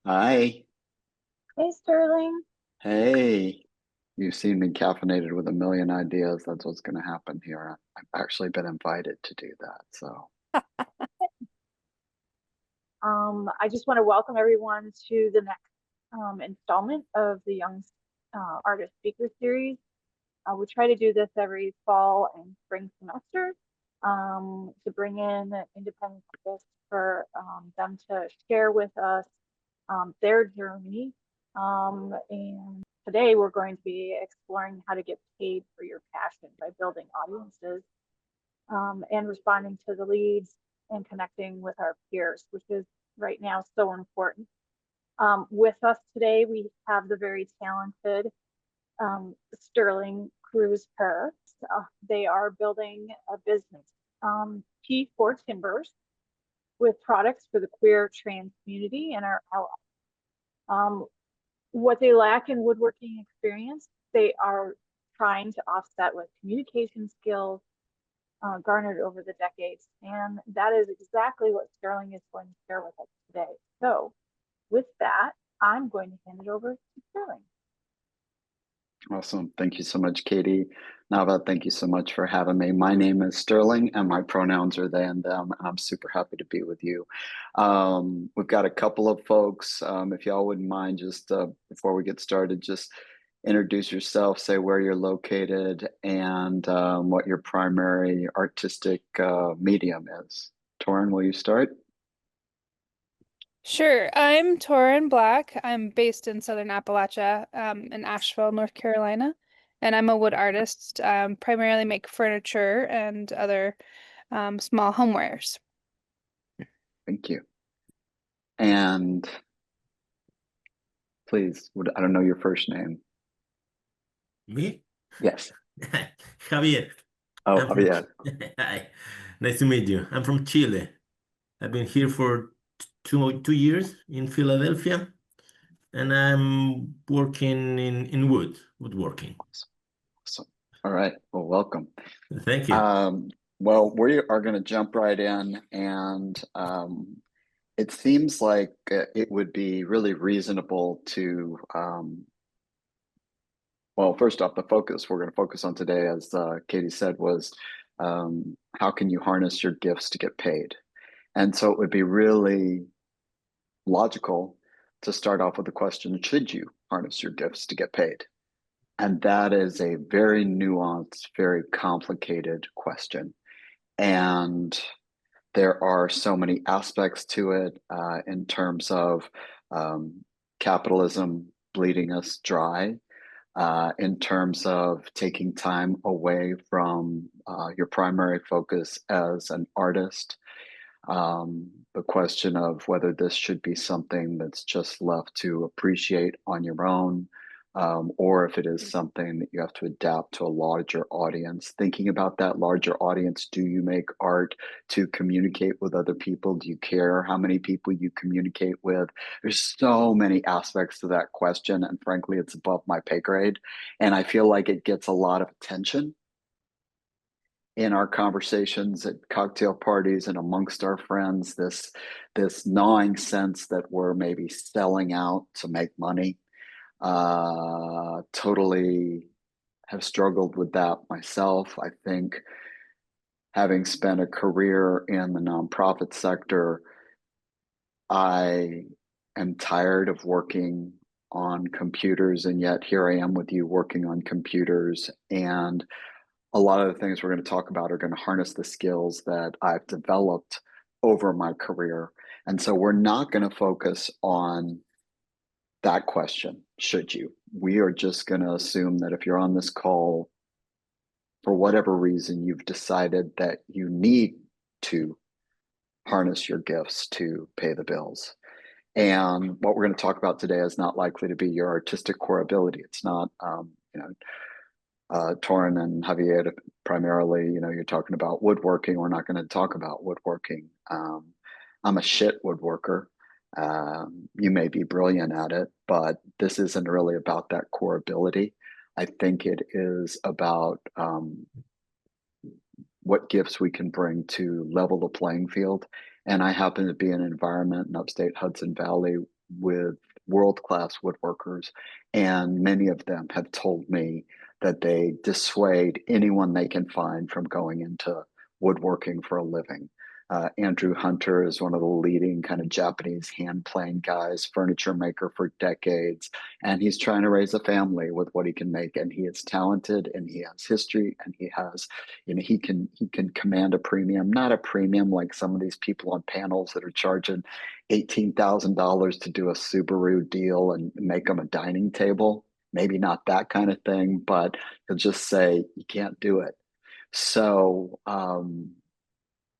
Hi. Hey Sterling. Hey. You seem to be caffeinated with a million ideas. That's what's going to happen here. I've actually been invited to do that. So, I just want to welcome everyone to the next installment of the Young Artist Speaker Series. We try to do this every fall and spring semester to bring in independent artists for them to share with us their journey. And today we're going to be exploring how to get paid for your passion by building audiences and responding to the leads and connecting with our peers, which is right now so important. With us today, we have the very talented Sterling Cruz-Herr. They are building a business, P4 Timbers, with products for the queer trans community and our allies. What they lack in woodworking experience, they are trying to offset with communication skills garnered over the decades. And that is exactly what Sterling is going to share with us today. So, with that, I'm going to hand it over to Sterling. awesome. Thank you so much, Katie. Nava, thank you so much for having me. My name is Sterling, and my pronouns are they and them, and I'm super happy to be with you. We've got a couple of folks. If y'all wouldn't mind, just before we get started, just introduce yourself, say where you're located, and what your primary artistic medium is. Torin, will you start? Sure. I'm Torin Black. I'm based in Southern Appalachia, in Asheville, North Carolina, and I'm a wood artist. Primarily make furniture and other small homewares. Thank you. And please, I don't know your first name. Me? Yes. Javier. Oh, I'm from Javier. Hi. Nice to meet you. I'm from Chile. I've been here for 2 years in Philadelphia, and I'm working in woodworking. Awesome. All right. Well, welcome. Thank you. Well, we are going to jump right in, and it seems like it would be really reasonable to, well, first off, the focus we're going to focus on today, as Katie said, was how can you harness your gifts to get paid? And so it would be really logical to start off with the question, should you harness your gifts to get paid? And that is a very nuanced, very complicated question. And there are so many aspects to it in terms of capitalism bleeding us dry, in terms of taking time away from your primary focus as an artist, the question of whether this should be something that's just left to appreciate on your own, or if it is something that you have to adapt to a larger audience. Thinking about that larger audience, do you make art to communicate with other people? Do you care how many people you communicate with? There's so many aspects to that question, and frankly, it's above my pay grade. And I feel like it gets a lot of attention in our conversations at cocktail parties and amongst our friends, this gnawing sense that we're maybe selling out to make money. Totally have struggled with that myself. I think having spent a career in the nonprofit sector, I am tired of working on computers, and yet here I am with you working on computers. And a lot of the things we're going to talk about are going to harness the skills that I've developed over my career. And so we're not going to focus on that question, should you? We are just going to assume that if you're on this call, for whatever reason, you've decided that you need to harness your gifts to pay the bills. And what we're going to talk about today is not likely to be your artistic core ability. It's not, Torin and Javier, primarily, you're talking about woodworking. We're not going to talk about woodworking. I'm a shit woodworker. You may be brilliant at it, but this isn't really about that core ability. I think it is about what gifts we can bring to level the playing field. And I happen to be in an environment in upstate Hudson Valley with world-class woodworkers, and many of them have told me that they dissuade anyone they can find from going into woodworking for a living. Andrew Hunter is one of the leading kind of Japanese hand-playing guys, furniture maker for decades, and he's trying to raise a family with what he can make. And he is talented, and he has history, and he has, he can command a premium, not a premium like some of these people on panels that are charging $18,000 to do a Subaru deal and make them a dining table. Maybe not that kind of thing, but he'll just say you can't do it. So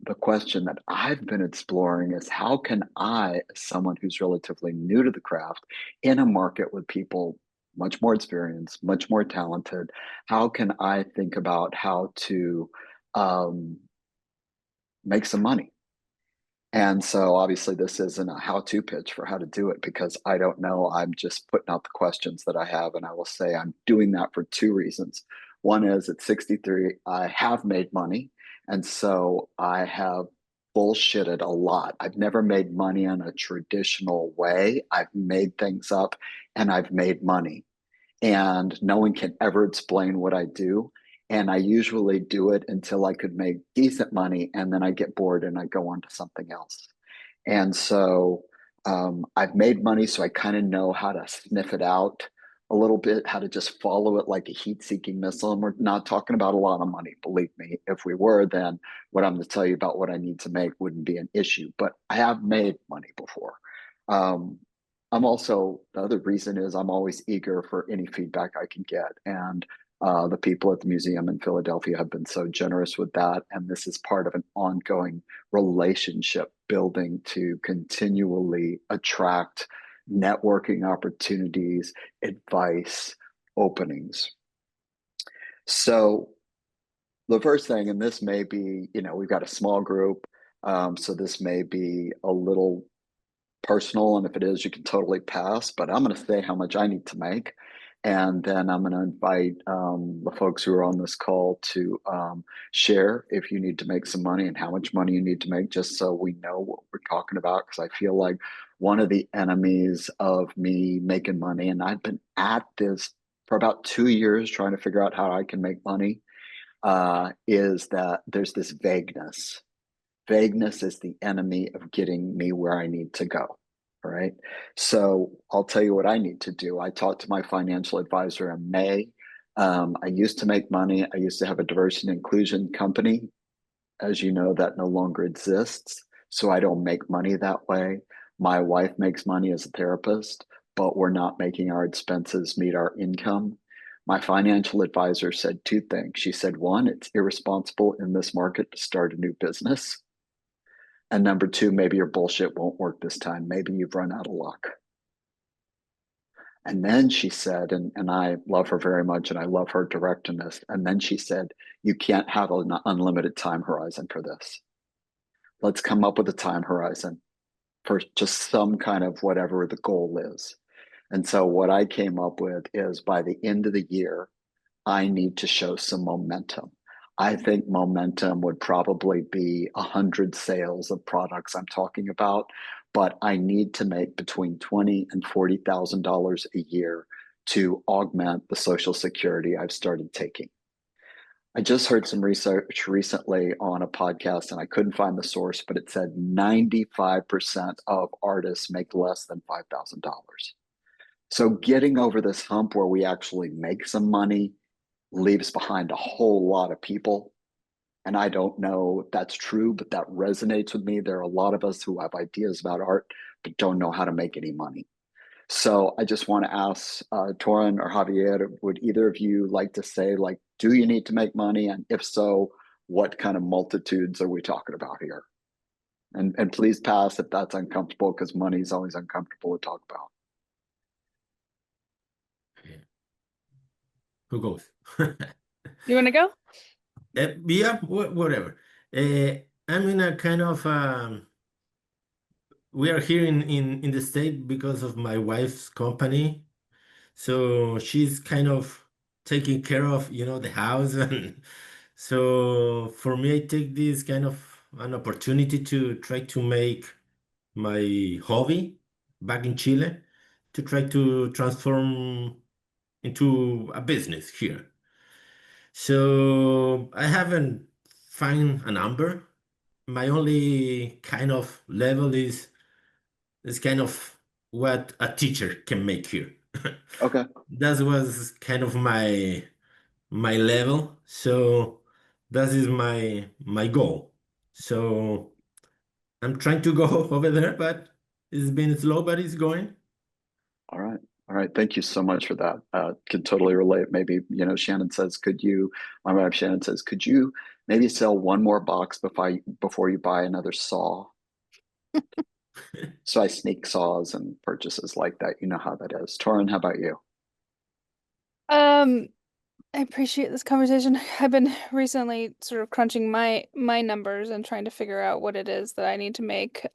the question that I've been exploring is how can I, as someone who's relatively new to the craft, in a market with people much more experienced, much more talented, how can I think about how to make some money? And so obviously this isn't a how-to pitch for how to do it because I don't know. I'm just putting out the questions that I have, and I will say I'm doing that for two reasons. One is at 63, I have made money, and so I have bullshitted a lot. I've never made money in a traditional way. I've made things up and I've made money, and no one can ever explain what I do. And I usually do it until I could make decent money, and then I get bored and I go on to something else. And so I've made money, so I kind of know how to sniff it out a little bit, how to just follow it like a heat-seeking missile. And we're not talking about a lot of money, believe me. If we were, then what I'm going to tell you about what I need to make wouldn't be an issue. But I have made money before. I'm also, the other reason is I'm always eager for any feedback I can get. And the people at the museum in Philadelphia have been so generous with that. And this is part of an ongoing relationship building to continually attract networking opportunities, advice, openings. So the first thing, and this may be, we've got a small group, so this may be a little personal, and if it is, you can totally pass, but I'm going to say how much I need to make. And then I'm going to invite the folks who are on this call to share if you need to make some money and how much money you need to make, just so we know what we're talking about. Because I feel like one of the enemies of me making money, and I've been at this for about 2 years trying to figure out how I can make money, is that there's this vagueness. Vagueness is the enemy of getting me where I need to go. All right. So I'll tell you what I need to do. I talked to my financial advisor in May. I used to make money. I used to have a diversity and inclusion company. As you know, that no longer exists. So I don't make money that way. My wife makes money as a therapist, but we're not making our expenses meet our income. My financial advisor said two things. She said, one, it's irresponsible in this market to start a new business. And number two, maybe your bullshit won't work this time. Maybe you've run out of luck. And then she said, and I love her very much, and I love her directness. And then she said, you can't have an unlimited time horizon for this. Let's come up with a time horizon for just some kind of whatever the goal is. And so what I came up with is by the end of the year, I need to show some momentum. I think momentum would probably be 100 sales of products I'm talking about, but I need to make between $20,000 and $40,000 a year to augment the Social Security I've started taking. I just heard some research recently on a podcast, and I couldn't find the source, but it said 95% of artists make less than $5,000. So getting over this hump where we actually make some money leaves behind a whole lot of people. And I don't know if that's true, but that resonates with me. There are a lot of us who have ideas about art, but don't know how to make any money. So I just want to ask Torin or Javier, would either of you like to say, like, do you need to make money? And if so, what kind of multitudes are we talking about here? And please pass if that's uncomfortable, because money is always uncomfortable to talk about. Who goes? You want to go? Yeah, whatever. I'm in a kind of we are here in the state because of my wife's company, so she's kind of taking care of the house, and so for me, I take this kind of an opportunity to try to make my hobby back in Chile to try to transform into a business here. So I haven't found a number. My only kind of level is kind of what a teacher can make here. Okay. That was kind of my level. So that is my goal. So I'm trying to go over there, but it's been slow, but it's going. All right. All right. Thank you so much for that. Can totally relate. Maybe, Shannon says, my wife Shannon says, could you maybe sell one more box before you buy another saw? So I sneak saws and purchases like that. You know how that is. Torin, how about you? Um, I appreciate this conversation. I've been recently sort of crunching my numbers and trying to figure out what it is that I need to make.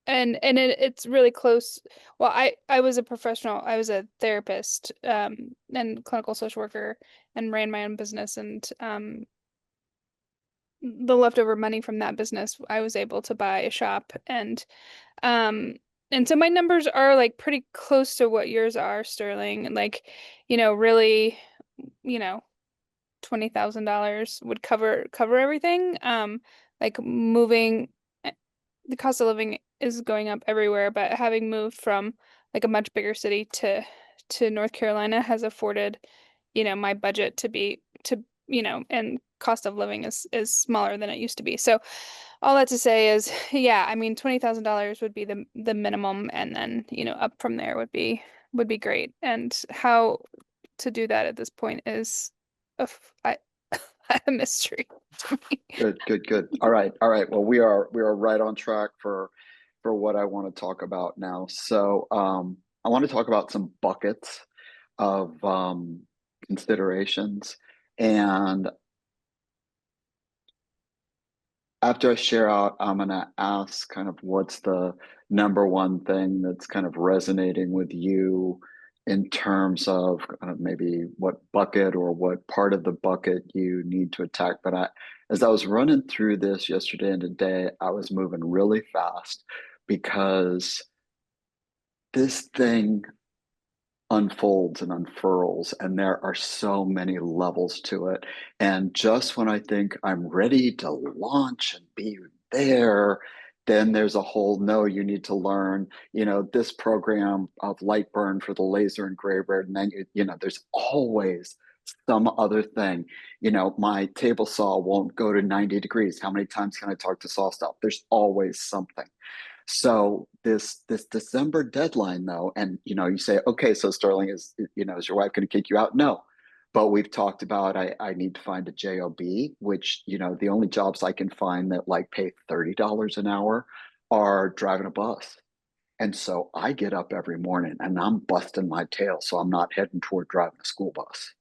It's really close. Well, I was a professional. I was a therapist, and clinical social worker, and ran my own business. And the leftover money from that business, I was able to buy a shop. Um, and so my numbers are like pretty close to what yours are, Sterling. Like, really, you know, $20,000 would cover everything. Like moving, the cost of living is going up everywhere, but having moved from like a much bigger city to North Carolina has afforded, my budget and cost of living is smaller than it used to be. So all that to say is, yeah, I mean, $20,000 would be the minimum, and then, up from there would be great. And how to do that at this point is a a mystery to me. Good, good, good. All right, all right. Well, we are right on track for what I want to talk about now. So, I want to talk about some buckets of considerations, and after I share out, I'm gonna ask kind of what's the number one thing that's kind of resonating with you in terms of kind of maybe what bucket or what part of the bucket you need to attack. But as I was running through this yesterday and today, I was moving really fast because this thing unfolds and unfurls, and there are so many levels to it. And just when I think I'm ready to launch and be there, then there's a whole no, you need to learn, this program of light burn for the laser engraver. And then, there's always some other thing. My table saw won't go to 90 degrees. How many times can I talk to saw stuff? There's always something. So this December deadline though, and you say, okay, so Sterling, is your wife going to kick you out? No. But we've talked about I need to find a job, which the only jobs I can find that like pay $30 an hour are driving a bus. And so I get up every morning and I'm busting my tail so I'm not heading toward driving a school bus,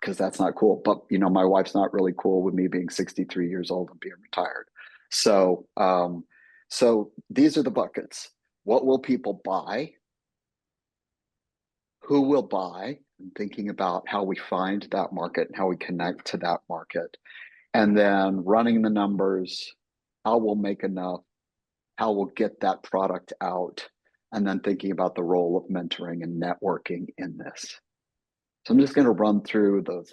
because that's not cool. But my wife's not really cool with me being 63 years old and being retired. So so these are the buckets. What will people buy? Who will buy? And thinking about how we find that market and how we connect to that market. And then running the numbers, how we'll make enough, how we'll get that product out, and then thinking about the role of mentoring and networking in this. So I'm just going to run through those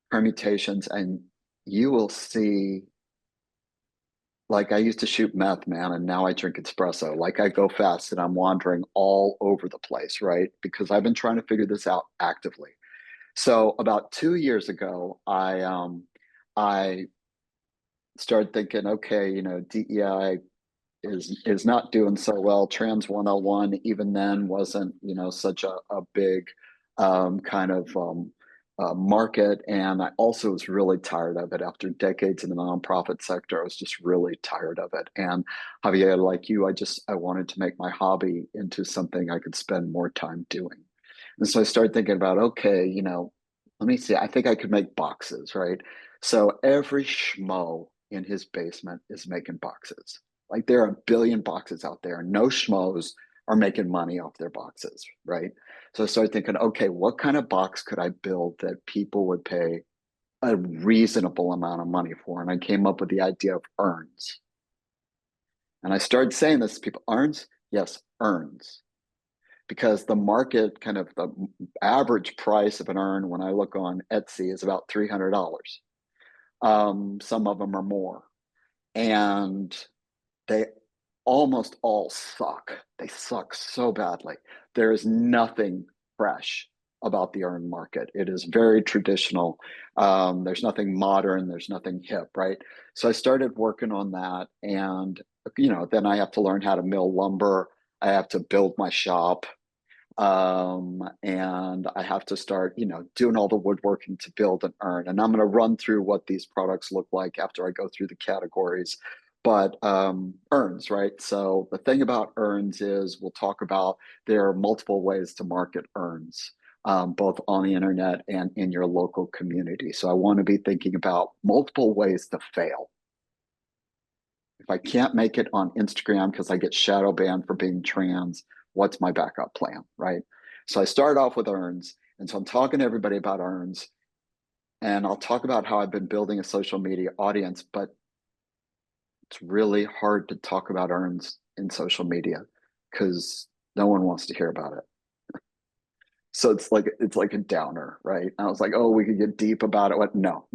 permutations, and you will see, like, I used to shoot meth, man, and now I drink espresso. Like, I go fast and I'm wandering all over the place, right? Because I've been trying to figure this out actively. So about 2 years ago, I started thinking, okay, DEI is not doing so well. Trans 101, even then, wasn't such a big kind of market. And I also was really tired of it after decades in the nonprofit sector. I was just really tired of it. And Javier, like you, I wanted to make my hobby into something I could spend more time doing. And so I started thinking about, okay, let me see, I think I could make boxes, right? So every schmo in his basement is making boxes. Like, there are a billion boxes out there. No schmoes are making money off their boxes, right? So I started thinking, okay, what kind of box could I build that people would pay a reasonable amount of money for? And I came up with the idea of urns. And I started saying this to people, urns, Yes, urns. Because the market, kind of the average price of an urn when I look on Etsy is about $300. Some of them are more. And they almost all suck. They suck so badly. There is nothing fresh about the urn market. It is very traditional. There's nothing modern. There's nothing hip, right? So I started working on that. And, then I have to learn how to mill lumber. I have to build my shop. And I have to start, doing all the woodworking to build an urn. And I'm going to run through what these products look like after I go through the categories. But urns, right? So the thing about urns is we'll talk about there are multiple ways to market urns, both on the internet and in your local community. So I want to be thinking about multiple ways to fail. If I can't make it on Instagram because I get shadow banned for being trans, what's my backup plan, right? So I start off with urns. And so I'm talking to everybody about urns. And I'll talk about how I've been building a social media audience, but it's really hard to talk about urns in social media because no one wants to hear about it. So it's like a downer, right? And I was like, oh, we could get deep about it. What? No.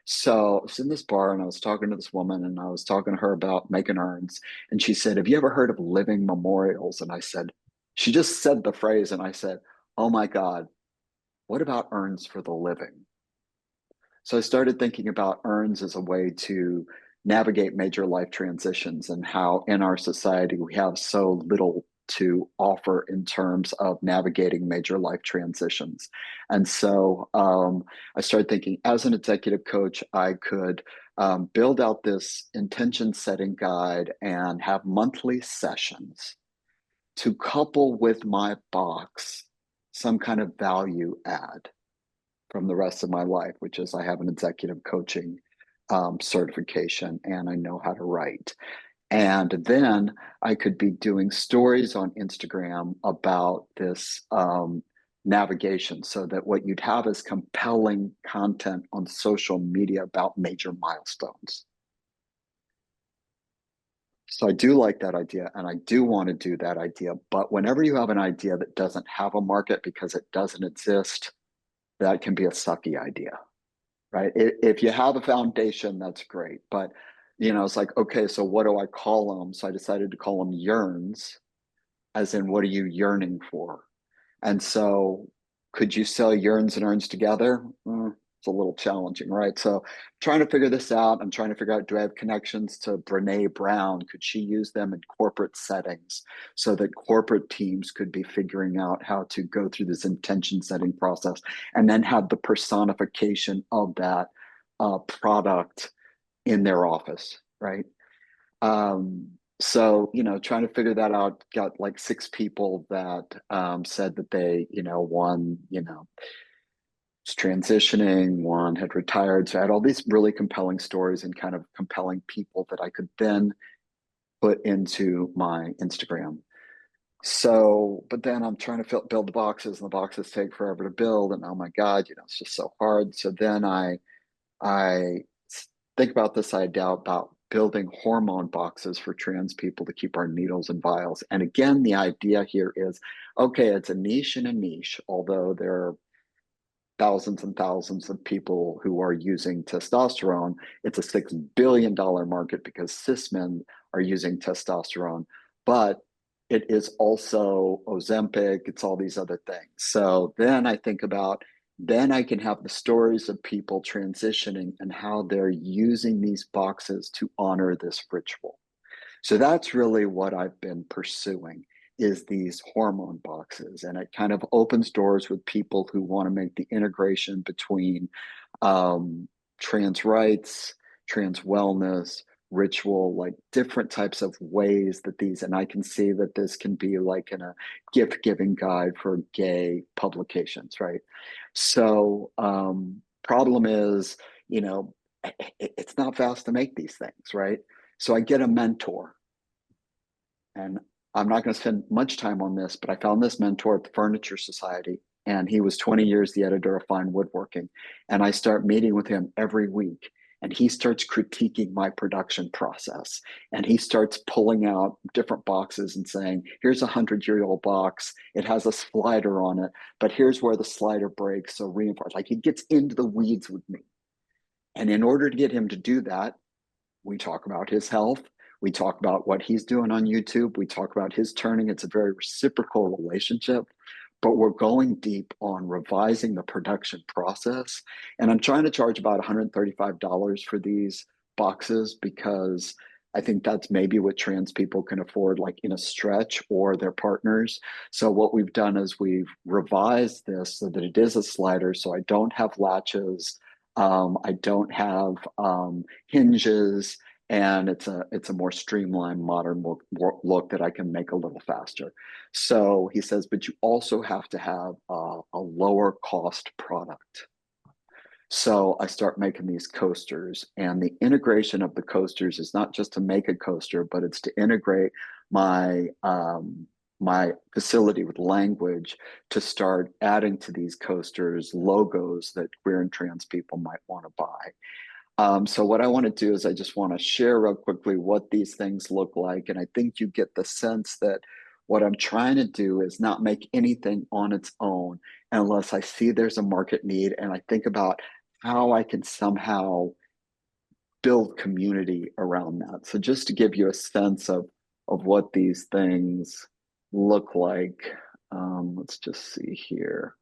So I was in this bar and I was talking to this woman and I was talking to her about making urns. And she said, have you ever heard of living memorials? And I said, she just said the phrase. And I said, oh my God, what about urns for the living? So I started thinking about urns as a way to navigate major life transitions and how in our society we have so little to offer in terms of navigating major life transitions. And so I started thinking as an executive coach, I could build out this intention setting guide and have monthly sessions to couple with my box some kind of value add from the rest of my life, which is I have an executive coaching certification and I know how to write. And then I could be doing stories on Instagram about this navigation so that what you'd have is compelling content on social media about major milestones. So I do like that idea and I do want to do that idea. But whenever you have an idea that doesn't have a market because it doesn't exist, that can be a sucky idea, right? If you have a foundation, that's great. But, it's like, okay, so what do I call them? So I decided to call them yearns, as in, what are you yearning for? And so could you sell yearns and urns together? It's a little challenging, right? So trying to figure this out. I'm trying to figure out, do I have connections to Brene Brown? Could she use them in corporate settings so that corporate teams could be figuring out how to go through this intention setting process and then have the personification of that product in their office, right? So, trying to figure that out, got like 6 people that said that they, one, was transitioning, one had retired. So I had all these really compelling stories and kind of compelling people that I could then put into my Instagram. So, but then I'm trying to build the boxes and the boxes take forever to build. And oh my God, it's just so hard. So then I think about this idea about building hormone boxes for trans people to keep our needles and vials. And again, the idea here is, okay, it's a niche and a niche, although there are thousands and thousands of people who are using testosterone. It's a $6 billion market because cis men are using testosterone, but it is also Ozempic, it's all these other things. So then I think about, then I can have the stories of people transitioning and how they're using these boxes to honor this ritual. So that's really what I've been pursuing, is these hormone boxes. And it kind of opens doors with people who want to make the integration between trans rights, trans wellness, ritual, like different types of ways that these, and I can see that this can be like in a gift giving guide for gay publications, right? So problem is, it's not fast to make these things, right? So I get a mentor, and I'm not going to spend much time on this, but I found this mentor at the Furniture Society, and he was 20 years the editor of Fine Woodworking. And I start meeting with him every week. And he starts critiquing my production process. And he starts pulling out different boxes and saying, here's a 100-year-old box. It has a slider on it, but here's where the slider breaks. So reinforce. Like, he gets into the weeds with me. And in order to get him to do that, we talk about his health. We talk about what he's doing on YouTube. We talk about his turning. It's a very reciprocal relationship, but we're going deep on revising the production process. And I'm trying to charge about $135 for these boxes because I think that's maybe what trans people can afford, like in a stretch, or their partners. So what we've done is we've revised this so that it is a slider. So I don't have latches. I don't have hinges, and it's a more streamlined, modern look that I can make a little faster. So he says, but you also have to have a lower cost product. So I start making these coasters, and the integration of the coasters is not just to make a coaster, but it's to integrate my my facility with language to start adding to these coasters logos that queer and trans people might want to buy. So what I want to do is I just want to share real quickly what these things look like. And I think you get the sense that what I'm trying to do is not make anything on its own unless I see there's a market need and I think about how I can somehow build community around that. So just to give you a sense of what these things look like, let's just see here.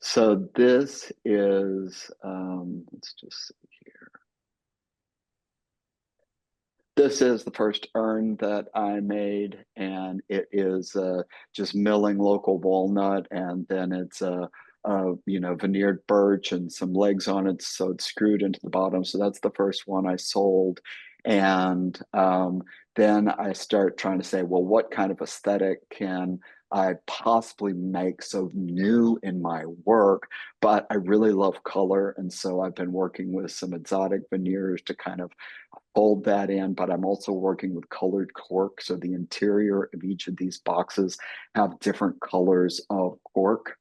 So this is, let's just see here. This is the first urn that I made, and it is just milling local walnut, and then it's veneered birch and some legs on it, so it's screwed into the bottom. So that's the first one I sold, and then I start trying to say, well, what kind of aesthetic can I possibly make so new in my work? But I really love color, and so I've been working with some exotic veneers to kind of fold that in, but I'm also working with colored cork. So the interior of each of these boxes have different colors of cork.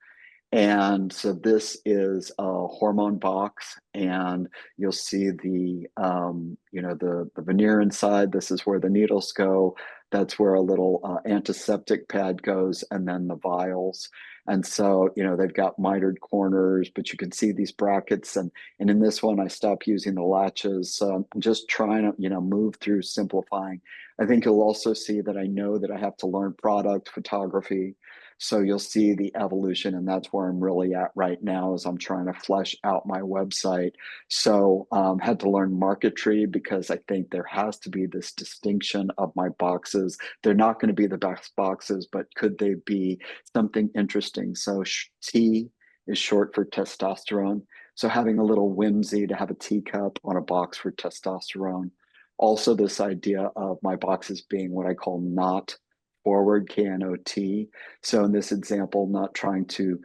And so this is a hormone box, and you'll see the the veneer inside. This is where the needles go. That's where a little antiseptic pad goes, and then the vials. And so, they've got mitered corners, but you can see these brackets. And in this one, I stopped using the latches. So I'm just trying to, move through simplifying. I think you'll also see that I know that I have to learn product photography. So you'll see the evolution, and that's where I'm really at right now as I'm trying to flesh out my website. So had to learn marquetry because I think there has to be this distinction of my boxes. They're not going to be the best boxes, but could they be something interesting? So T is short for testosterone. So having a little whimsy to have a teacup on a box for testosterone. Also this idea of my boxes being what I call not forward, KNOT. So in this example, not trying to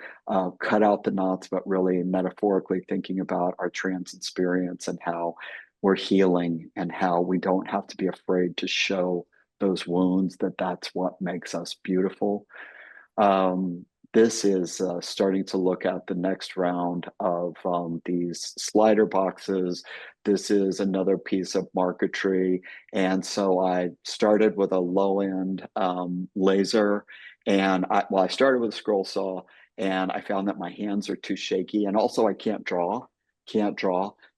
cut out the knots, but really metaphorically thinking about our trans experience and how we're healing and how we don't have to be afraid to show those wounds, that's what makes us beautiful. This is starting to look at the next round of these slider boxes. This is another piece of marquetry. And so I started with a low-end laser. And I started with a scroll saw, and I found that my hands are too shaky. And also I can't draw. So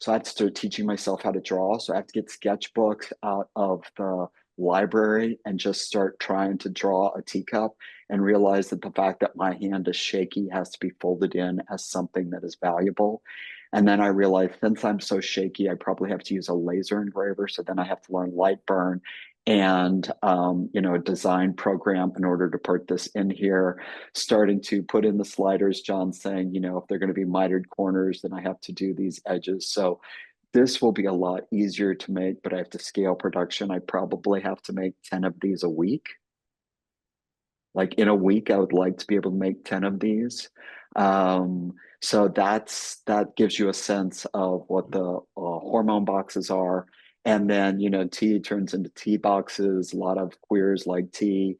I had to start teaching myself how to draw. So I have to get sketchbooks out of the library and just start trying to draw a teacup, and realize that the fact that my hand is shaky has to be folded in as something that is valuable. And then I realized, since I'm so shaky, I probably have to use a laser engraver. So then I have to learn light burn and a design program in order to put this in here. Starting to put in the sliders, John's saying, if they're going to be mitered corners, then I have to do these edges. So this will be a lot easier to make, but I have to scale production. I probably have to make 10 of these a week. Like in a week, I would like to be able to make 10 of these. So that gives you a sense of what the hormone boxes are. And then, T turns into T boxes. A lot of queers like T.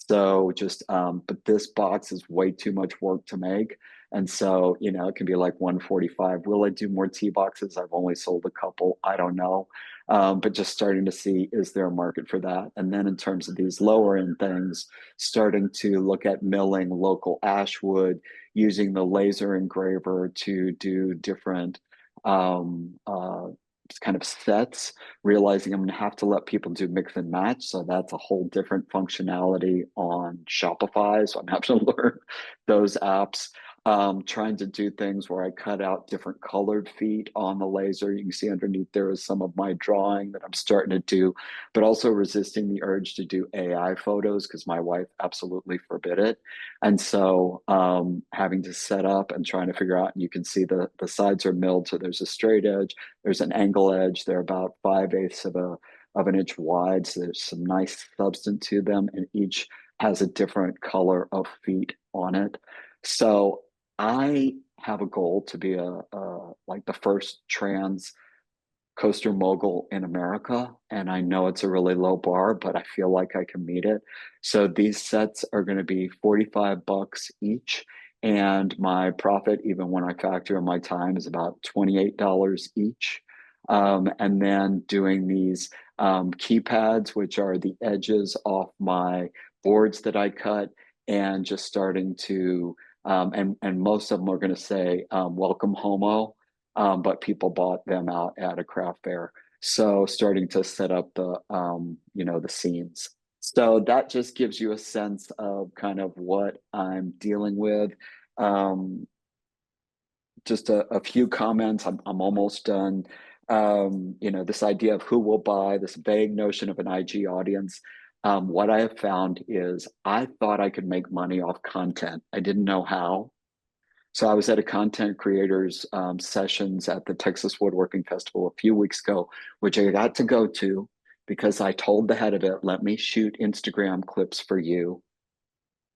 So but this box is way too much work to make. And so, you know, it can be like 145. Will I do more tee boxes? I've only sold a couple. I don't know. But just starting to see, is there a market for that? And then in terms of these lower end things, starting to look at milling local ash wood, using the laser engraver to do different kind of sets, realizing I'm going to have to let people do mix and match. So that's a whole different functionality on Shopify. So I'm having to learn those apps. Trying to do things where I cut out different colored feet on the laser. You can see underneath there is some of my drawing that I'm starting to do, but also resisting the urge to do AI photos because my wife absolutely forbid it. And so having to set up and trying to figure out, and you can see the sides are milled. So there's a straight edge, there's an angle edge. They're about 5/8 of an inch wide. So there's some nice substance to them, and each has a different color of feet on it. So I have a goal to be like the first trans coaster mogul in America. And I know it's a really low bar, but I feel like I can meet it. So these sets are going to be $45 each. And my profit, even when I factor in my time, is about $28 each. And then doing these keypads, which are the edges off my boards that I cut, and just starting to and most of them are going to say welcome homo, but people bought them out at a craft fair. So starting to set up the you know, the scenes. So that just gives you a sense of kind of what I'm dealing with. Just a few comments. I'm almost done. You know, this idea of who will buy, this vague notion of an IG audience. What I have found is I thought I could make money off content. I didn't know how. So I was at a content creators sessions at the Texas Woodworking Festival a few weeks ago, which I got to go to because I told the head of it, let me shoot Instagram clips for you.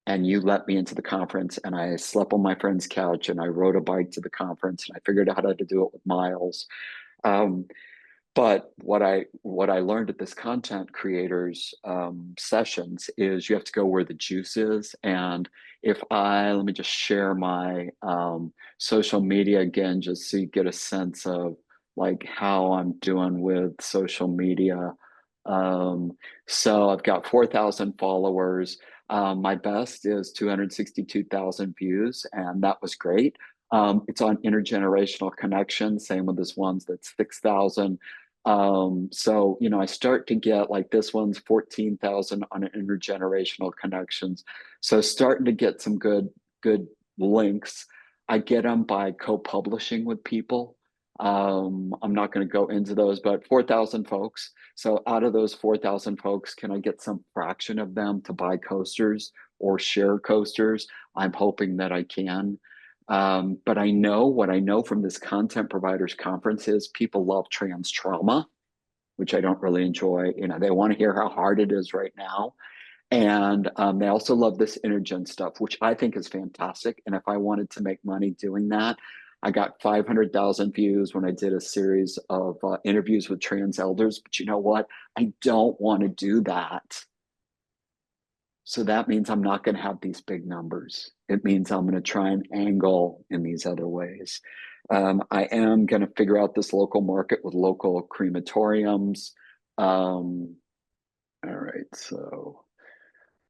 And you let me into the conference, and I slept on my friend's couch, and I rode a bike to the conference, and I figured out how to do it with Miles. But what I learned at this content creators sessions is you have to go where the juice is. And if let me just share my social media again, just so you get a sense of like how I'm doing with social media. So I've got 4,000 followers. My best is 262,000 views, and that was great. It's on intergenerational connection, same with this one's that's 6,000. So, you know, I start to get like this one's 14,000 on an intergenerational connections. So starting to get some good links. I get them by co-publishing with people. I'm not going to go into those, but 4,000 folks. So out of those 4,000 folks, can I get some fraction of them to buy coasters or share coasters? I'm hoping that I can. But I know what I know from this content providers conference is people love trans trauma, which I don't really enjoy. You know, they want to hear how hard it is right now. And they also love this intergen stuff, which I think is fantastic. And if I wanted to make money doing that, I got 500,000 views when I did a series of interviews with trans elders. But you know what? I don't want to do that. So that means I'm not going to have these big numbers. It means I'm going to try and angle in these other ways. I am going to figure out this local market with local crematoriums. All right, so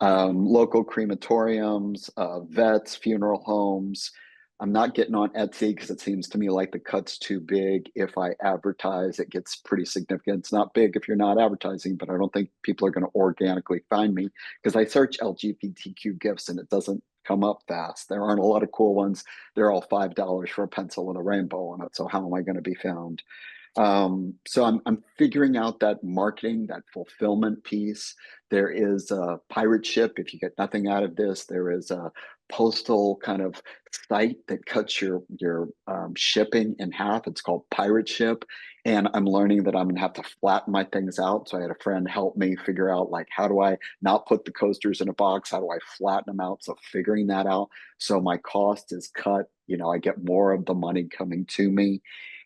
local crematoriums, vets, funeral homes. I'm not getting on Etsy because it seems to me like the cut's too big. If I advertise, it gets pretty significant. It's not big if you're not advertising, but I don't think people are going to organically find me because I search LGBTQ gifts and it doesn't come up fast. There aren't a lot of cool ones. They're all $5 for a pencil and a rainbow on it. So how am I going to be found? So I'm figuring out that marketing, that fulfillment piece. There is a pirate ship. If you get nothing out of this, there is a postal kind of site that cuts your shipping in half. It's called Pirate Ship. And I'm learning that I'm gonna have to flatten my things out. So I had a friend help me figure out like, how do I not put the coasters in a box? How do I flatten them out? So figuring that out. So my cost is cut, you know, I get more of the money coming to me.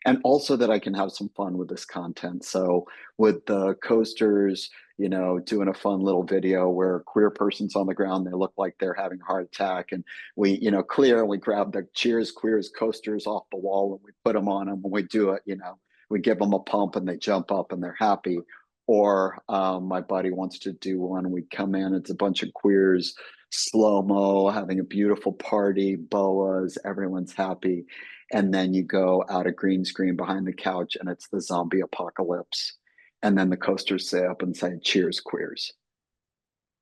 and also that I can have some fun with this content. So with the coasters, you know, doing a fun little video where a queer person's on the ground, they look like they're having a heart attack, and we, you know, clear and we grab the Cheers Queers coasters off the wall and we put them on them and we do it, you know, we give them a pump and they jump up and they're happy. Or my buddy wants to do one. We come in, it's a bunch of queers, slow-mo, having a beautiful party, boas, everyone's happy. And then you go out a green screen behind the couch and it's the zombie apocalypse. And then the coasters say up and say, Cheers, queers.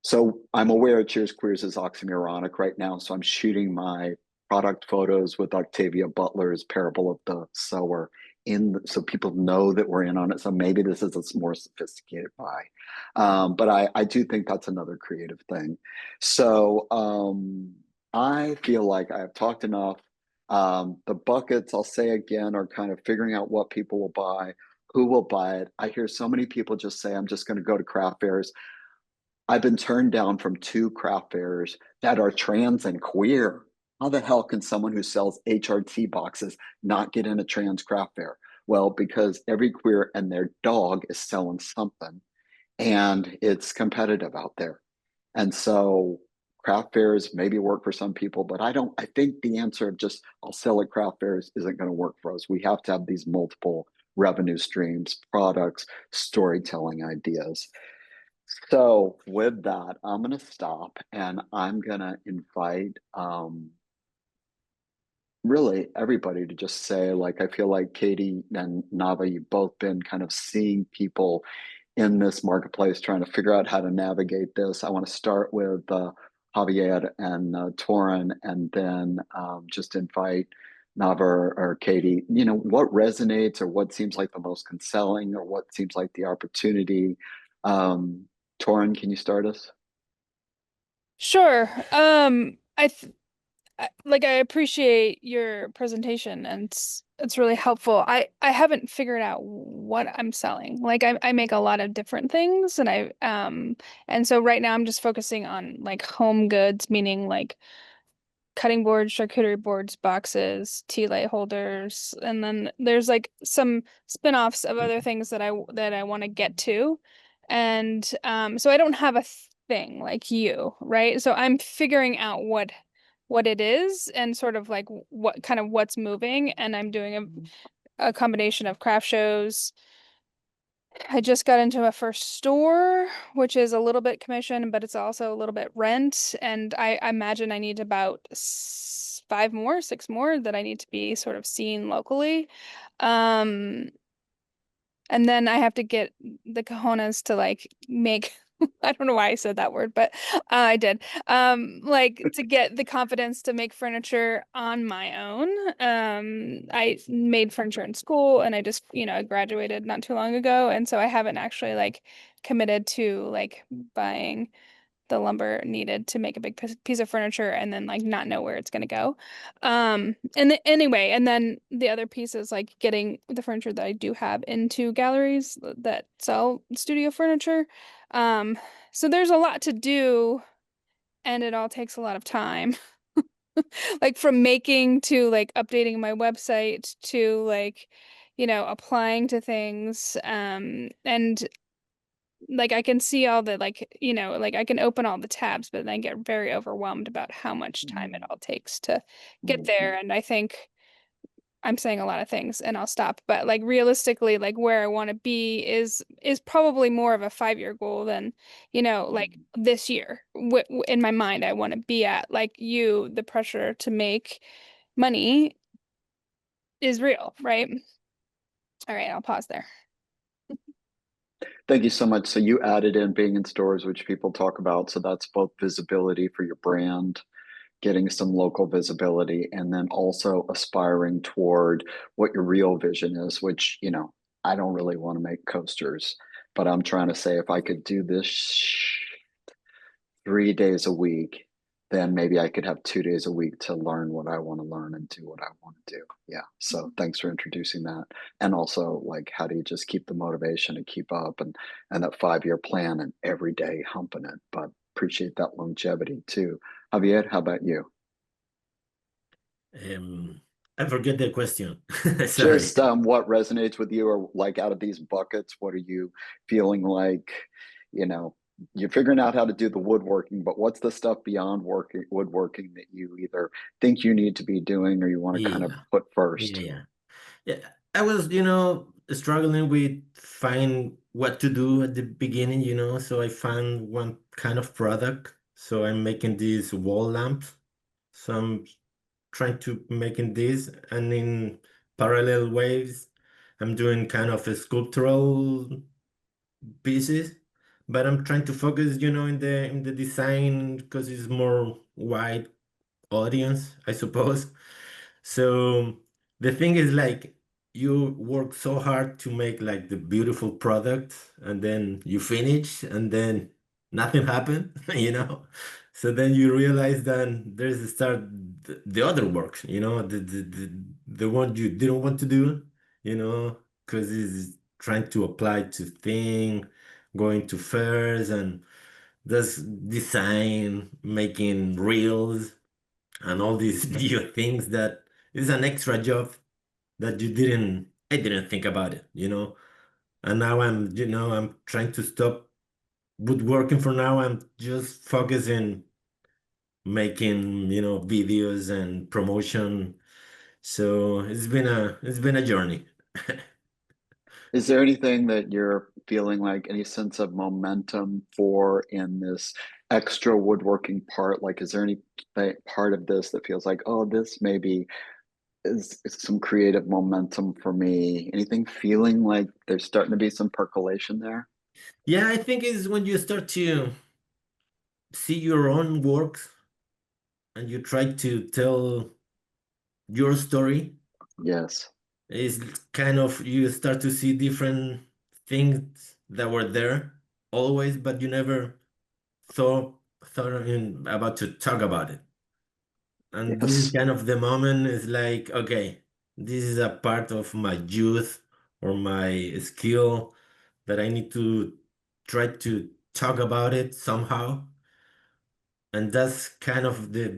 So I'm aware Cheers Queers is oxymoronic right now. So I'm shooting my product photos with Octavia Butler's Parable of the Sower so people know that we're in on it. So maybe this is a more sophisticated buy. But I do think that's another creative thing. So I feel like I've talked enough. The buckets, I'll say again, are kind of figuring out what people will buy, who will buy it. I hear so many people just say, I'm just going to go to craft fairs. I've been turned down from 2 craft fairs that are trans and queer. How the hell can someone who sells HRT boxes not get in a trans craft fair? Well, because every queer and their dog is selling something, and it's competitive out there. And so craft fairs maybe work for some people, but I think the answer of just I'll sell at craft fairs isn't going to work for us. We have to have these multiple revenue streams, products, storytelling ideas. So with that, I'm going to stop and I'm going to invite really everybody to just say, like, I feel like Katie and Nava, you've both been kind of seeing people in this marketplace trying to figure out how to navigate this. I want to start with Javier and Torin, and then just invite Nava or Katie, you know, what resonates or what seems like the most compelling or what seems like the opportunity. Torin, can you start us? Sure. Like I appreciate your presentation and it's really helpful. I haven't figured out what I'm selling. Like I make a lot of different things and so right now I'm just focusing on like home goods, meaning like cutting boards, charcuterie boards, boxes, tea light holders, and then there's like some spin-offs of other things that I want to get to. And so I don't have a thing like you, right? So I'm figuring out what it is and sort of like what kind of what's moving, and I'm doing a combination of craft shows. I just got into a first store, which is a little bit commission, but it's also a little bit rent. And I imagine I need about 6 more that I need to be sort of seen locally. Um, and then I have to get the cojones to like make, I don't know why I said that word, but I did. Like to get the confidence to make furniture on my own. I made furniture in school and I just, I graduated not too long ago. And so I haven't actually like committed to like buying the lumber needed to make a big piece of furniture and then like not know where it's going to go. Anyway, and then the other piece is like getting the furniture that I do have into galleries that sell studio furniture. So there's a lot to do and it all takes a lot of time. Like from making to like updating my website to like, applying to things. And like I can see all the like, like I can open all the tabs, but then I get very overwhelmed about how much time it all takes to get there. And I think I'm saying a lot of things and I'll stop. But like realistically, like where I want to be is probably more of a 5-year goal than, like this year. In my mind, I want to be at like the pressure to make money is real, right? All right, I'll pause there. Thank you so much. So you added in being in stores, which people talk about. So that's both visibility for your brand, getting some local visibility, and then also aspiring toward what your real vision is, which, I don't really want to make coasters, but I'm trying to say if I could do this 3 days a week, then maybe I could have 2 days a week to learn what I want to learn and do what I want to do. Yeah. So thanks for introducing that. And also like, how do you just keep the motivation to keep up and that 5-year plan and every day humping it, but appreciate that longevity too. Javier, how about you? I forget the question. Sorry. Just what resonates with you, or like out of these buckets, what are you feeling like, you know, you're figuring out how to do the woodworking, but what's the stuff beyond woodworking that you either think you need to be doing or you want to kind of Yeah, put yeah, first? yeah. Yeah, I was, struggling with find what to do at the beginning, so I found one kind of product. So I'm making these wall lamps. So I'm trying to making this, and in parallel waves, I'm doing kind of a sculptural pieces, but I'm trying to focus, in the design because it's more wide audience, I suppose. So the thing is like you work so hard to make like the beautiful product and then you finish and then nothing happened, So then you realize that there's the start the other work, the one you didn't want to do, because it's trying to apply to thing, going to fairs and this design, making reels and all these new things that is an extra job that I didn't think about it, And now I'm trying to stop woodworking for now. I'm just focusing making, videos and promotion. So it's been a journey. Is there anything that you're feeling like any sense of momentum for in this extra woodworking part? Like, is there any part of this that feels like, oh, this maybe is some creative momentum for me? Anything feeling like there's starting to be some percolation there? Yeah, I think it's when you start to see your own works and you try to tell your story. Yes. It's kind of you start to see different things that were there always, but you never thought about to talk about it. And this is Yes. kind of the moment is like, okay, this is a part of my youth or my skill that I need to try to talk about it somehow. And that's kind of the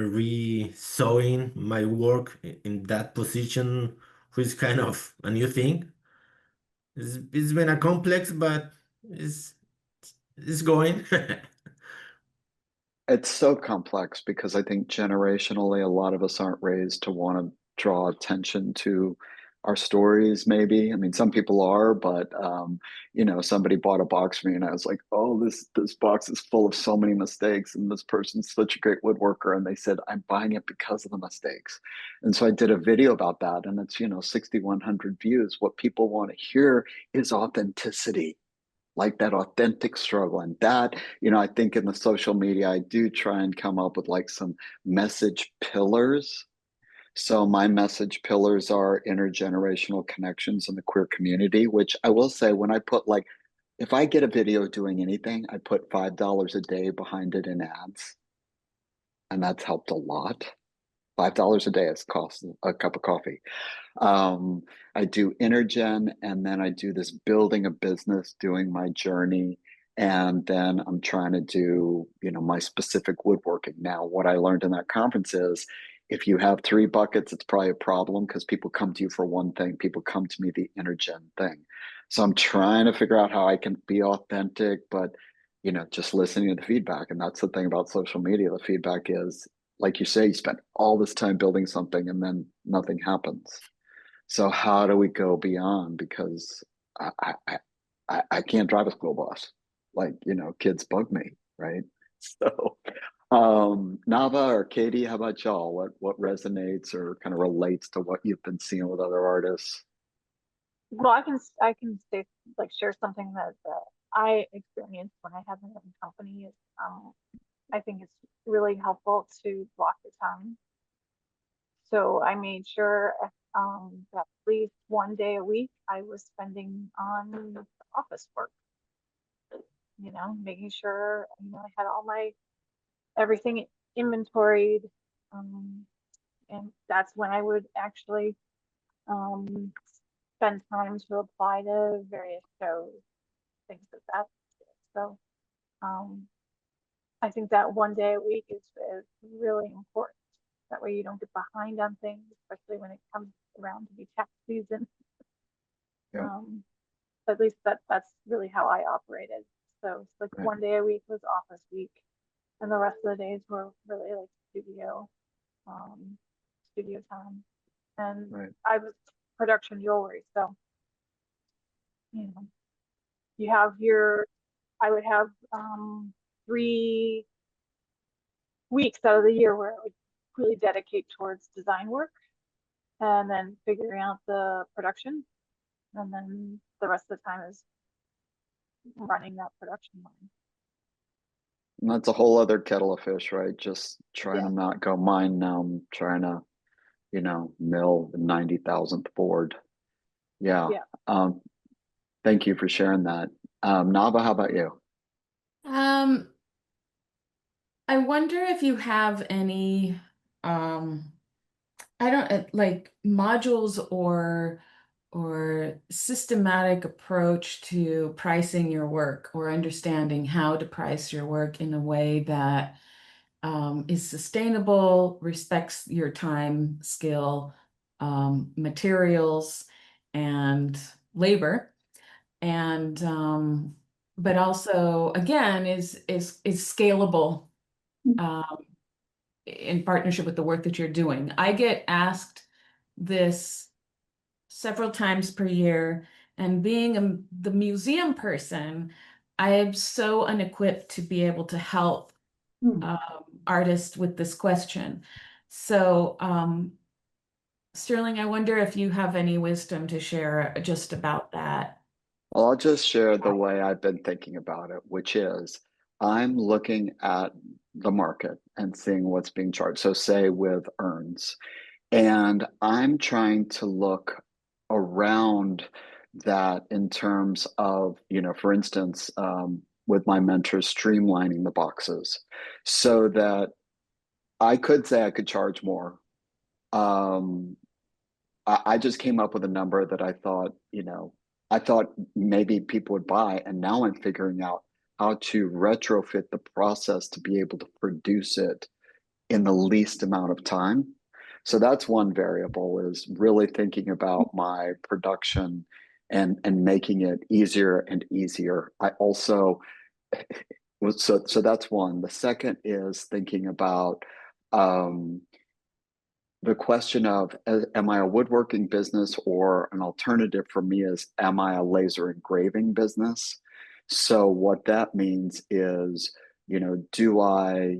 re-sewing my work in that position, which is kind of a new thing. It's been a complex, but it's it's going. It's so complex because I think generationally, a lot of us aren't raised to want to draw attention to our stories, maybe. I mean, some people are, but somebody bought a box for me and I was like, oh, this box is full of so many mistakes, and this person's such a great woodworker. And they said, I'm buying it because of the mistakes. And so I did a video about that, and it's 6,100 views. What people want to hear is authenticity, like that authentic struggle. And that, I think in the social media, I do try and come up with like some message pillars. So my message pillars are intergenerational connections in the queer community, which I will say, when I put like, if I get a video doing anything, I put $5 a day behind it in ads. And that's helped a lot. $5 a day has cost a cup of coffee. I do Intergen, and then I do this building a business, doing my journey. And then I'm trying to do, my specific woodworking. Now, what I learned in that conference is if you have three buckets, it's probably a problem because people come to you for one thing. People come to me the Intergen thing. So I'm trying to figure out how I can be authentic, but just listening to the feedback. And that's the thing about social media. The feedback is, like you say, you spend all this time building something and then nothing happens. So how do we go beyond? Because I can't drive a school bus. Like, kids bug me, right? So Nava or Katie, how about y'all? What resonates or kind of relates to what you've been seeing with other artists? Well, I can say, like, share something that I experienced when I have my own company. Is I think it's really helpful to block the time. So I made sure that at least one day a week I was spending on office work. Making sure I had all my everything inventoried, um, and that's when I would actually um, spend time to apply to various shows, things like that. So um, I think that one day a week is really important. That way you don't get behind on things, especially when it comes around to be tax season. Yeah. At least that's really how I operated. So it's like Right. one day a week was office week, and the rest of the days were really like studio time. And Right. I was production jewelry, so you have I would have 3 weeks out of the year where I would really dedicate towards design work, and then figuring out the production, and then the rest of the time is running that production line. And that's a whole other kettle of fish, right? Just trying Yeah. to not go mine now. I'm trying to, mill the 90,000th board. Yeah. Yeah. Thank you for sharing that. Nava, how about you? I wonder if you have any, I don't like modules or systematic approach to pricing your work or understanding how to price your work in a way that is sustainable, respects your time, skill, materials, and labor, and but also again is scalable in partnership with the work that you're doing. I get asked this several times per year, and being the museum person, I am so unequipped to be able to help artists with this question. So, Sterling, I wonder if you have any wisdom to share just about that. Well, I'll just share the way I've been thinking about it, which is I'm looking at the market and seeing what's being charged. So, say with urns, and I'm trying to look around that in terms of, for instance, with my mentors, streamlining the boxes so that I could say I could charge more. Um, I just came up with a number that I thought maybe people would buy, and now I'm figuring out how to retrofit the process to be able to produce it in the least amount of time. So that's one variable, is really thinking about my production and making it easier and easier. I also so that's one. The second is thinking about um, the question of, am I a woodworking business, or an alternative for me is, am I a laser engraving business? So what that means is, do I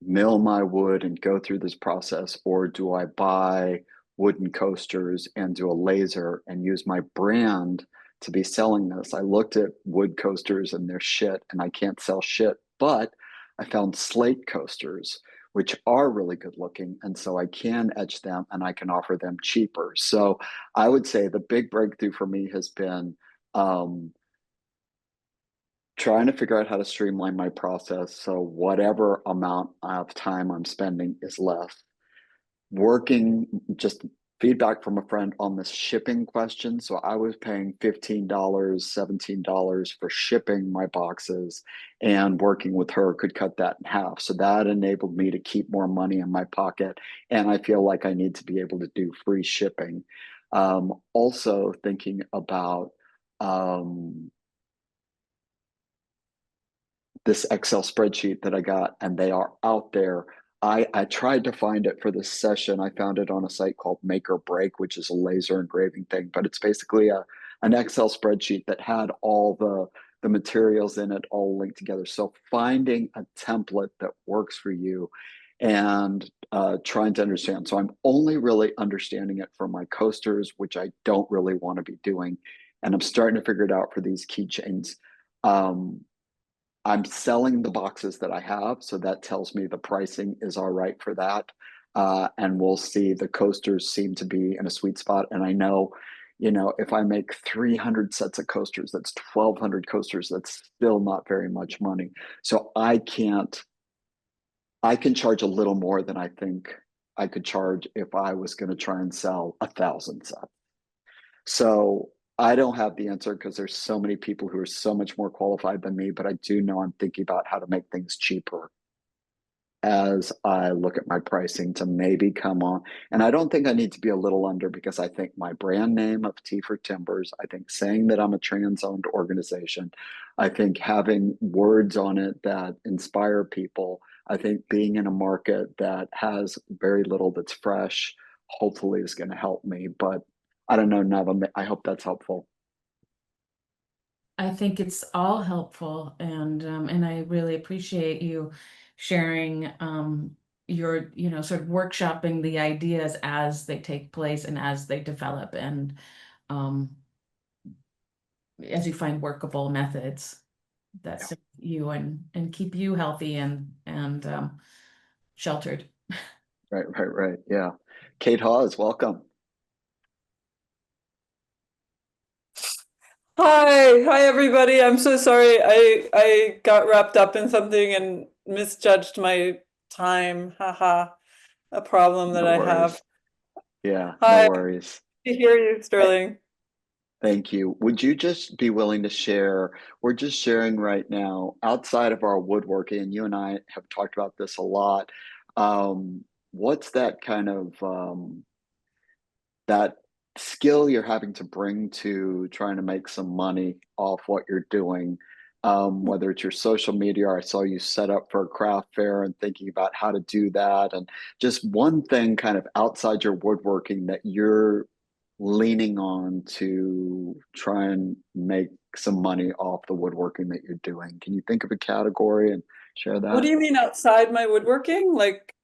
mill my wood and go through this process, or do I buy wooden coasters and do a laser and use my brand to be selling this? I looked at wood coasters and they're shit, and I can't sell shit, but I found slate coasters which are really good looking, and so I can etch them and I can offer them cheaper. So I would say the big breakthrough for me has been trying to figure out how to streamline my process so whatever amount of time I'm spending is less. Working, just feedback from a friend on this shipping question. So I was paying $15, $17 for shipping my boxes, and working with her could cut that in half. So that enabled me to keep more money in my pocket. And I feel like I need to be able to do free shipping. Also thinking about this Excel spreadsheet that I got, and they are out there. I tried to find it for this session. I found it on a site called Make or Break, which is a laser engraving thing, but it's basically an Excel spreadsheet that had all the materials in it all linked together. So finding a template that works for you and trying to understand. So I'm only really understanding it for my coasters, which I don't really want to be doing. And I'm starting to figure it out for these keychains. I'm selling the boxes that I have, so that tells me the pricing is all right for that. And we'll see. The coasters seem to be in a sweet spot. And I know, if I make 300 sets of coasters, that's 1,200 coasters. That's still not very much money. So I can charge a little more than I think I could charge if I was going to try and sell 1,000 sets. So I don't have the answer, because there's so many people who are so much more qualified than me, but I do know I'm thinking about how to make things cheaper. as I look at my pricing to maybe come on. And I don't think I need to be a little under because I think my brand name of T for Timbers, I think saying that I'm a trans-owned organization, I think having words on it that inspire people, I think being in a market that has very little that's fresh, hopefully is going to help me. But I don't know, Nava, I hope that's helpful. I think it's all helpful, and I really appreciate you sharing your, sort of workshopping the ideas as they take place and as they develop, and um, as you find workable methods that serve you and keep you healthy and sheltered. Right. Yeah. Kate Hawes, welcome. Hi everybody. I'm so sorry. I got wrapped up in something and misjudged my time. Haha. A problem that No I worries. have. Yeah, Hi, no worries. to hear you, Sterling. Thank you. Would you just be willing to share? We're just sharing right now outside of our woodworking, and you and I have talked about this a lot. What's that kind of that skill you're having to bring to trying to make some money off what you're doing? Whether it's your social media, or I saw you set up for a craft fair and thinking about how to do that, and just one thing kind of outside your woodworking that you're leaning on to try and make some money off the woodworking that you're doing. Can you think of a category and share What do that? you mean outside my woodworking? Like,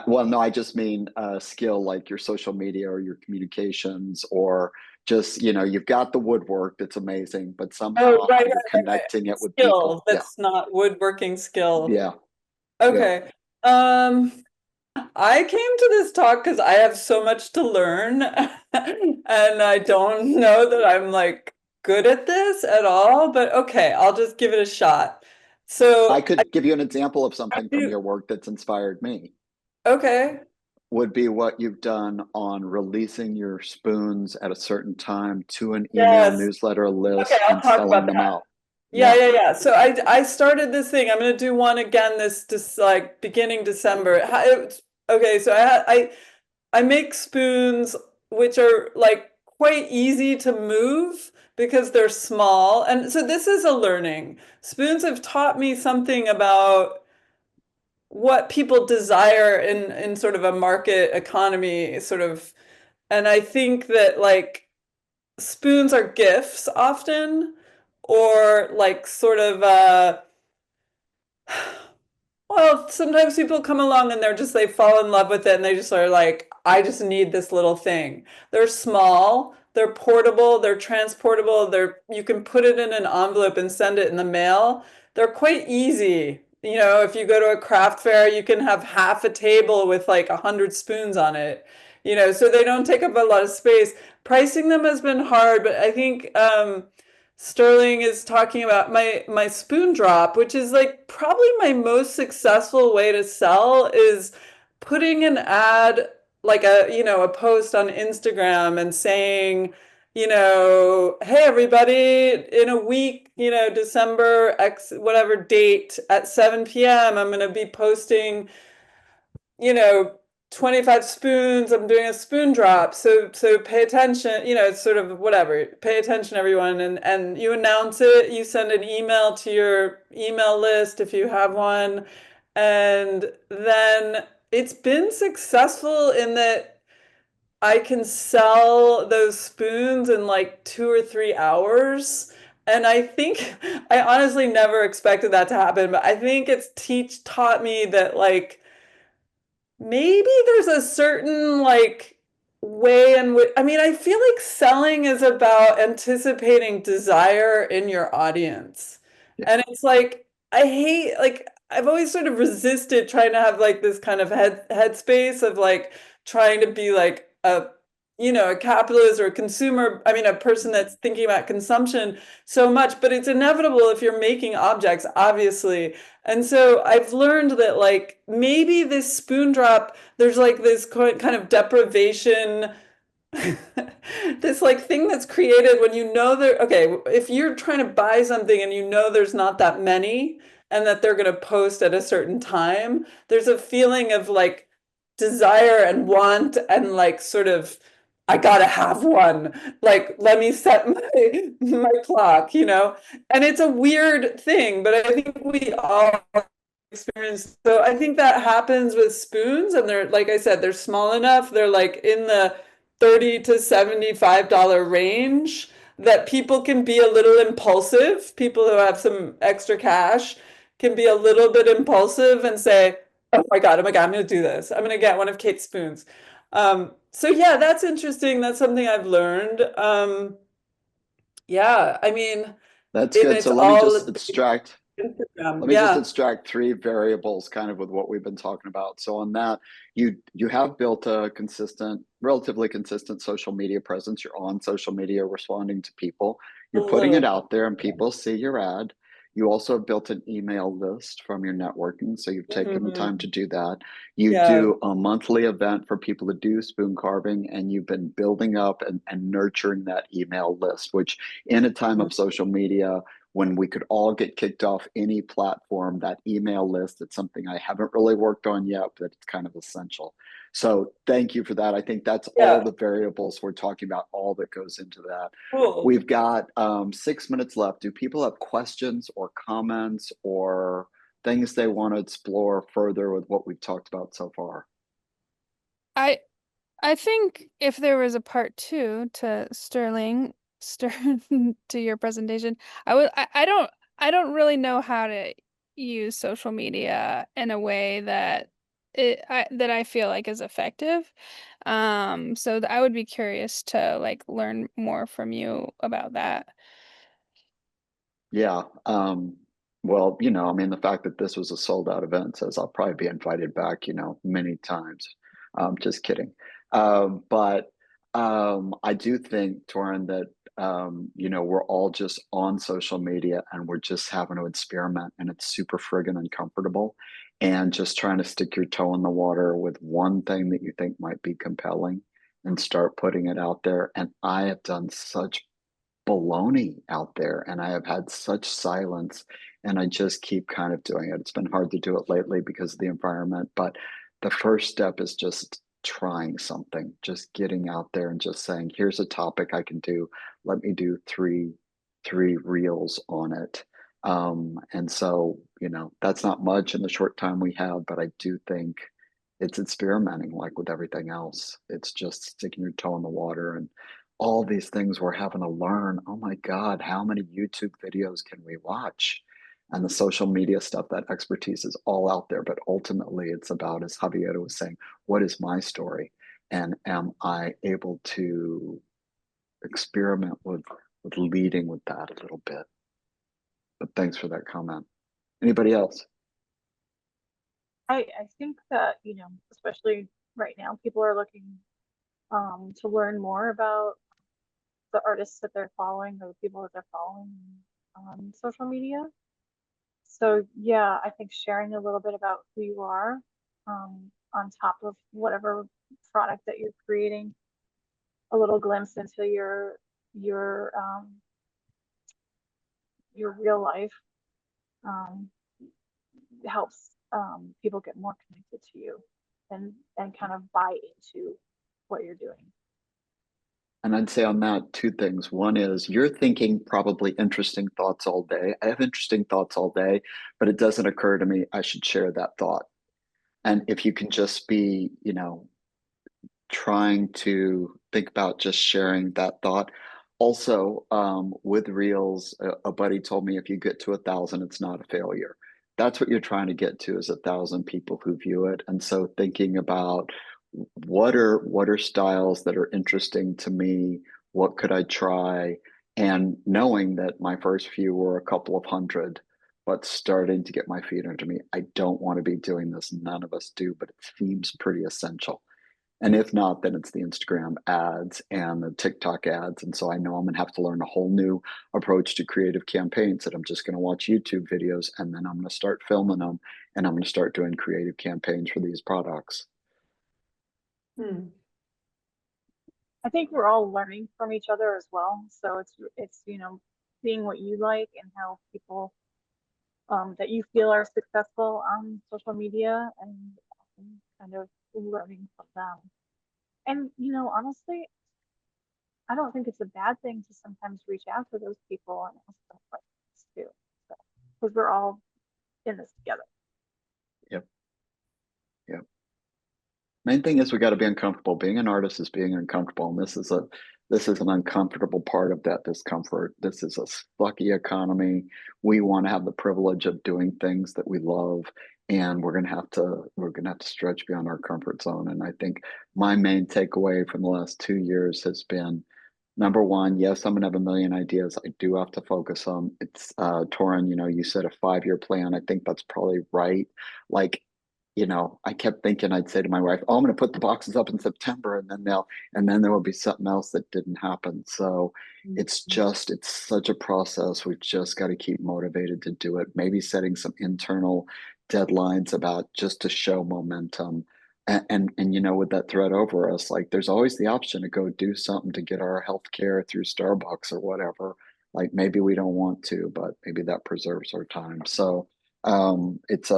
Well, no, I just mean a skill like your social media or your communications, or just, you've got the woodwork that's amazing, but somehow oh, right, you're right. connecting it with Skill people. Yeah, that's not woodworking skill. yeah, yeah. Okay. Um, I came to this talk because I have so much to learn, and I don't know that I'm like good at this at all, but okay, I'll just give it a shot. I So I could give you an example of something from do, your work that's inspired me. okay, Would be what you've done on releasing your spoons at a certain time to an email yes. newsletter Okay, list I'll and talk selling about them that. out. Yeah, Yeah. yeah, yeah. So I started this thing. I'm gonna do one again this like beginning December. Okay, so I make spoons which are like quite easy to move because they're small. And so this is a learning. Spoons have taught me something about what people desire in sort of a market economy sort of, and I think that like spoons are gifts often, or like sort of well, sometimes people come along and they fall in love with it and they just are like, I just need this little thing. They're small, they're portable, they're transportable, you can put it in an envelope and send it in the mail. They're quite easy. If you go to a craft fair, you can have half a table with like 100 spoons on it. So they don't take up a lot of space. Pricing them has been hard, but I think Sterling is talking about my spoon drop, which is like probably my most successful way to sell, is putting an ad, like a post on Instagram and saying, hey everybody, in a week, December X whatever date at 7 p.m. I'm going to be posting, you know, 25 spoons. I'm doing a spoon drop. So pay attention, it's sort of whatever. Pay attention, everyone. And you announce it, you send an email to your email list if you have one. And then it's been successful in that I can sell those spoons in like 2 or 3 hours. And I think I honestly never expected that to happen, but I think it's taught me that like maybe there's a certain like way in which, I mean, I feel like selling is about anticipating desire in your audience. Yeah. And it's like I hate, like I've always sort of resisted trying to have like this kind of headspace of like trying to be like a capitalist or a consumer, I mean a person that's thinking about consumption so much, but it's inevitable if you're making objects, obviously. And so I've learned that like maybe this spoon drop, there's like this kind of deprivation, this like thing that's created when okay, if you're trying to buy something and there's not that many, and that they're going to post at a certain time, there's a feeling of like desire and want and like sort of, I gotta have one. Like, let me set my clock, you know? And it's a weird thing, but I think we all experience. So I think that happens with spoons, and they're, like I said, they're small enough. They're like in the $30 to $75 range that people can be a little impulsive. People who have some extra cash can be a little bit impulsive and say, oh my God, I'm going to do this. I'm going to get one of Kate's spoons. So yeah, that's interesting. That's something I've learned. Yeah, I mean, That's and good. it's So let me all just extract Instagram. Let me just Yeah. extract three variables kind of with what we've been talking about. So on that, you have built a relatively consistent social media presence. You're on social media responding to people. A You're putting it little. out there and people see your ad. You also have built an email list from your networking. So you've taken the time to do that. You Yeah. do a monthly event for people to do spoon carving, and you've been building up and nurturing that email list, which in a time of social media, when we could all get kicked off any platform, that email list, it's something I haven't really worked on yet, but it's kind of essential. So thank you for that. I think that's all Yeah. the variables we're talking about, all that goes into that. Cool. We've got 6 minutes left. Do people have questions or comments or things they want to explore further with what we've talked about so far? I think if there was a part two to Sterling, to your presentation, I don't really know how to use social media in a way that that I feel like is effective. So I would be curious to like learn more from you about that. Yeah. Well, I mean, the fact that this was a sold out event says I'll probably be invited back, many times. Just kidding. But I do think, Torin, that, we're all just on social media and we're just having to experiment, and it's super friggin' uncomfortable. And just trying to stick your toe in the water with one thing that you think might be compelling and start putting it out there. And I have done such baloney out there, and I have had such silence, and I just keep kind of doing it. It's been hard to do it lately because of the environment, but the first step is just trying something, just getting out there and just saying, here's a topic I can do. Let me do three reels on it. And so, that's not much in the short time we have, but I do think it's experimenting like with everything else. It's just sticking your toe in the water, and all these things we're having to learn. Oh my God, how many YouTube videos can we watch? And the social media stuff, that expertise is all out there. But ultimately, it's about, as Javier was saying, what is my story? And am I able to experiment with leading with that a little bit? But thanks for that comment. Anybody else? I think that, especially right now, people are looking to learn more about the artists that they're following or the people that they're following on social media. So yeah, I think sharing a little bit about who you are on top of whatever product that you're creating, a little glimpse into your real life helps people get more connected to you and kind of buy into what you're doing. And I'd say on that, two things. One is you're thinking probably interesting thoughts all day. I have interesting thoughts all day, but it doesn't occur to me I should share that thought. And if you can just be, trying to think about just sharing that thought. Also, with Reels, a buddy told me if you get to 1,000, it's not a failure. That's what you're trying to get to, is 1,000 people who view it. And so thinking about what are styles that are interesting to me, what could I try, and knowing that my first few were a couple of hundred, but starting to get my feet under me. I don't want to be doing this. None of us do, but it seems pretty essential. And if not, then it's the Instagram ads and the TikTok ads. And so I know I'm going to have to learn a whole new approach to creative campaigns, that I'm just going to watch YouTube videos and then I'm going to start filming them, and I'm going to start doing creative campaigns for these products. I think we're all learning from each other as well. So it's seeing what you like and how people that you feel are successful on social media and kind of learning from them. And, you know, honestly, I don't think it's a bad thing to sometimes reach out to those people and ask them questions too. Because we're all in this together. Yep. Yep. Main thing is we got to be uncomfortable. Being an artist is being uncomfortable, and this is an uncomfortable part of that discomfort. This is a sucky economy. We want to have the privilege of doing things that we love, and we're gonna have to stretch beyond our comfort zone. And I think my main takeaway from the last 2 years has been, number one, yes, I'm gonna have a million ideas. I do have to focus on it's Torin, you know, you said a 5-year plan. I think that's probably right. Like, you know, I kept thinking I'd say to my wife, "Oh, I'm going to put the boxes up in September," and then there will be something else that didn't happen. So it's such a process. We've just got to keep motivated to do it. Maybe setting some internal deadlines about just to show momentum. And you know, with that threat over us, like there's always the option to go do something to get our health care through Starbucks or whatever. Like maybe we don't want to, but maybe that preserves our time. So it's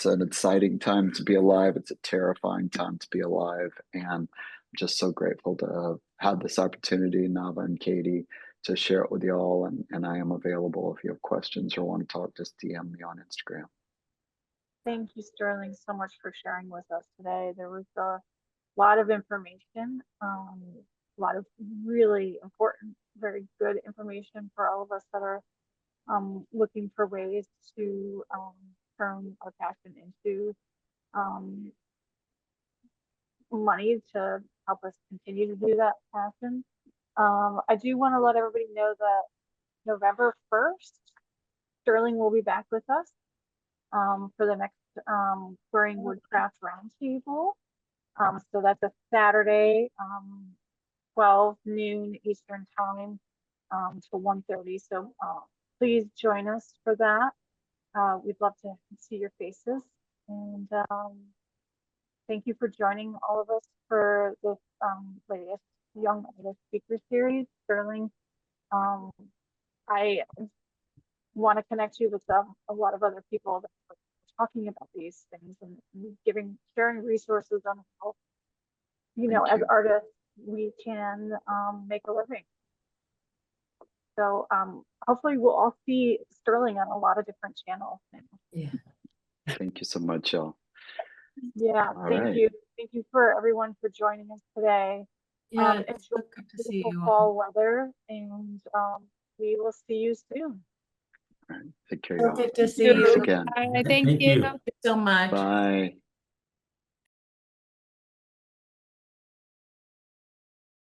an exciting time to be alive. It's a terrifying time to be alive, and I'm just so grateful to have this opportunity, Nava and Katie, to share it with y'all. And I am available if you have questions or want to talk. Just DM me on Instagram. Thank you, Sterling, so much for sharing with us today. There was a lot of information, a lot of really important, very good information for all of us that are looking for ways to turn our passion into money to help us continue to do that passion. I do want to let everybody know that November 1st, Sterling will be back with us for the next Querying Woodcraft Roundtable. So that's a Saturday, 12 noon Eastern time to 1:30. So please join us for that. We'd love to see your faces. And thank you for joining all of us for this latest Young Artist Speaker Series. Sterling, I want to connect you with a lot of other people that are talking about these things and sharing resources on how, you know, as artists, we can make a living. So hopefully we'll all see Sterling on a lot of different channels now. Yeah. Thank you so much, y'all. Yeah, thank you. Thank you for everyone for joining us today. Yeah, Enjoy it's so good to see you all. fall weather, and we will see you soon. All right, take care, So y'all. good to see Thank you. Thanks again. Bye. Thank Thank you. you. Thank you so much. Bye.